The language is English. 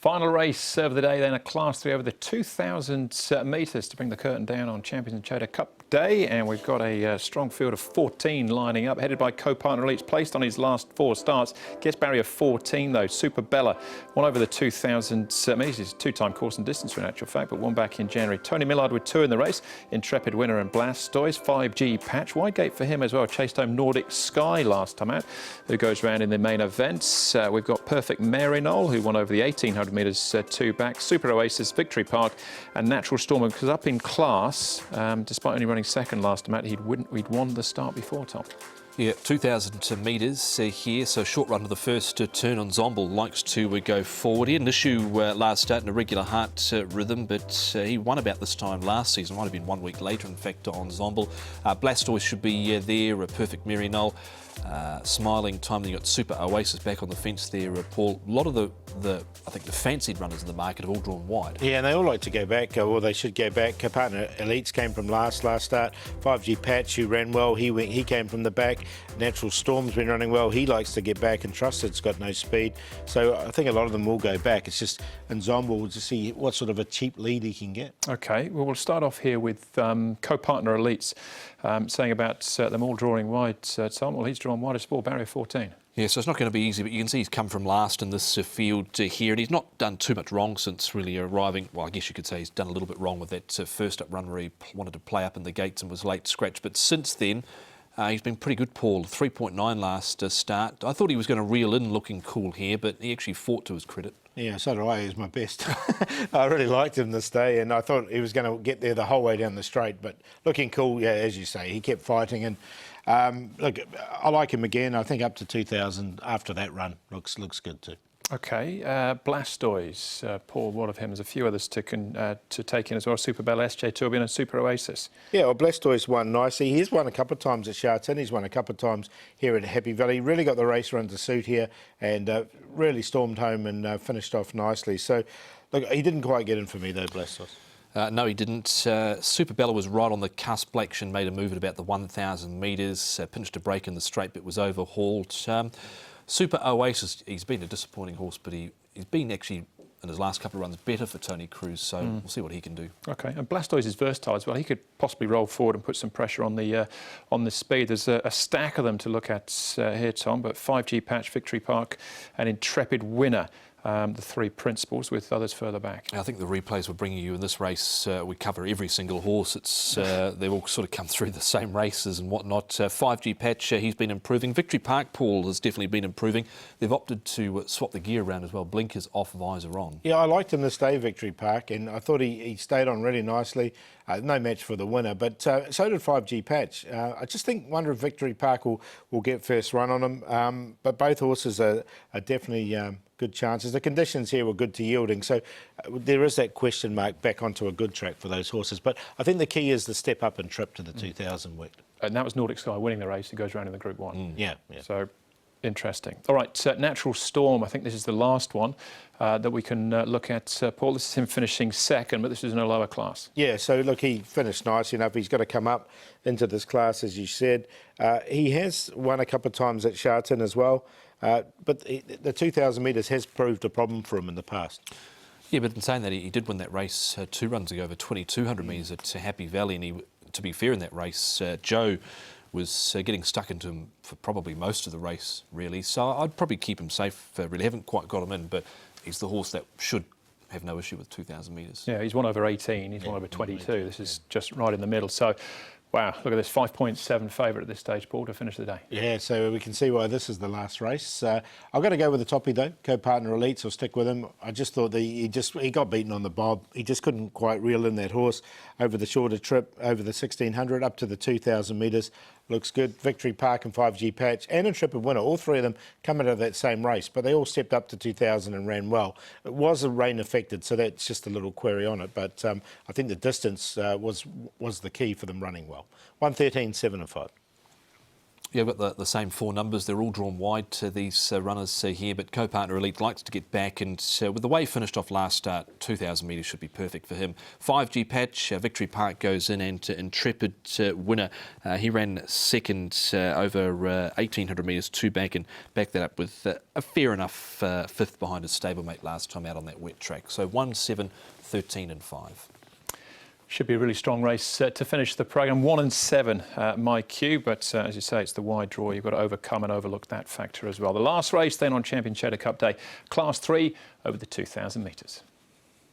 Final race of the day, then a Class 3 over the 2,000 metres to bring the curtain down on Champions and Chota Cup Day. And we've got a strong field of 14 lining up, headed by co-partner Elites, placed on his last 4 starts. Gets barrier 14 though. Super Bella won over the 2,000 metres. He's a 2-time course and distance in actual fact, but won back in January. Tony Millard with 2 in the race. Intrepid Winner and Blastoise. 5G Patch. Wide gate for him as well. Chased home Nordic Sky last time out, who goes round in the main events. We've got Perfect Marinol, who won over the 1,800 metres 2 back. Super Oasis, Victory Park and Natural Storm, because up in class, despite only running second last time out, he'd won the start before, Tom. Yeah, 2,000 metres here, so short run to the first turn. Ensemble likes to go forward. He had an issue last start in a regular heart rhythm, but he won about this time last season. Might have been 1 week later, in fact, Ensemble. Blastoise should be there, a Perfect Marinol. Smiling time, then you got Super Oasis back on the fence there, Paul. A lot of the I think the fancied runners in the market have all drawn wide. Yeah, and they all like to go back, or they should go back. Co-partner Elites came from last start. 5G Patch, who ran well, he came from the back. Natural Storm's been running well. He likes to get back, and Trusted's got no speed. So I think a lot of them will go back. It's just Ensemble to see what sort of a cheap lead he can get. OK, well, we'll start off here with co-partner Elites, saying about them all drawing wide. Tom, well, he's drawn widest ball, barrier 14. Yeah, so it's not going to be easy, but you can see he's come from last in this field here, and he's not done too much wrong since really arriving. Well, I guess you could say he's done a little bit wrong with that first up run where he wanted to play up in the gates and was late scratch. But since then, he's been pretty good, Paul. 3.9 last start. I thought he was going to reel in looking cool here, but he actually fought to his credit. Yeah, so do I. He was my best. I really liked him this day, and I thought he was going to get there the whole way down the straight. But looking cool, yeah, as you say, he kept fighting. And look, I like him again. I think up to 2,000 after that run looks good too. OK, Blastoise, Paul, what of him? There's a few others to take in as well. Super Bella, SJ Tourbillon and Super Oasis. Yeah, well, Blastoise won nicely. He's won a couple of times at Sha Tin. He's won a couple of times here at Happy Valley. Really got the race run to suit here, and really stormed home and finished off nicely. So, look, he didn't quite get in for me though, Blastoise. No, he didn't. Super Bella was right on the cusp. Blackshin made a move at about the 1,000 metres, pinched a break in the straight, but was overhauled. Super Oasis, he's been a disappointing horse, but he's been actually, in his last couple of runs, better for Tony Cruz, so we'll see what he can do. OK, and Blastoise is versatile as well. He could possibly roll forward and put some pressure on the speed. There's a stack of them to look at here, Tom, but 5G Patch, Victory Park and Intrepid Winner. The 3 principals, with others further back. I think the replays we're bringing you in this race, we cover every single horse. It's they've all sort of come through the same races and whatnot. 5G Patch, he's been improving. Victory Park, Paul, has definitely been improving. They've opted to swap the gear around as well. Blinkers off, visor on. Yeah, I liked him this day, Victory Park, and I thought he stayed on really nicely. No match for the winner, but so did 5G Patch. I just wonder if Victory Park will get first run on him. But both horses are definitely good chances. The conditions here were good to yielding, so there is that question mark back onto a good track for those horses. But I think the key is the step up and trip to the 2,000 weight. And that was Nordic Sky winning the race. It goes around in the Group 1. Yeah. So interesting. All right, Natural Storm. I think this is the last one that we can look at. Paul, this is him finishing second, but this is in a lower class. Yeah, so look, he finished nice enough. He's got to come up into this class, as you said. He has won a couple of times at Sha Tin as well, but the 2,000 metres has proved a problem for him in the past. Yeah, but in saying that, he did win that race 2 runs ago over 2,200 metres at Happy Valley, and to be fair in that race, Joe was getting stuck into him for probably most of the race, really. So I'd probably keep him safe. Really haven't quite got him in, but he's the horse that should have no issue with 2,000 metres. Yeah, he's won over 18, he's won over 22. This is just right in the middle. So, wow, look at this, 5.7 favourite at this stage, Paul, to finish the day. Yeah, so we can see why this is the last race. I've got to go with the toppy, though. Co-partner Elites, I'll stick with him. I just thought that he got beaten on the bob. He just couldn't quite reel in that horse over the shorter trip, over the 1,600, up to the 2,000 metres. Looks good. Victory Park and 5G Patch and Intrepid Winner, all 3 of them come out of that same race, but they all stepped up to 2,000 and ran well. It was a rain affected, so that's just a little query on it, but I think the distance was the key for them running well. 113, 7 and 5. Yeah, we've got the same 4 numbers. They're all drawn wide to these runners here, but co-partner Elite likes to get back, and with the way he finished off last start, 2,000 metres should be perfect for him. 5G Patch, Victory Park goes in, and Intrepid winner. He ran second over 1,800 metres, 2 back, and backed that up with a fair enough 5th behind his stablemate last time out on that wet track. So 1, 7, 13 and 5. Should be a really strong race to finish the programme. 1 and 7, my cue, but as you say, it's the wide draw. You've got to overcome and overlook that factor as well. The last race then on Champion Cheddar Cup Day, Class 3 over the 2,000 metres.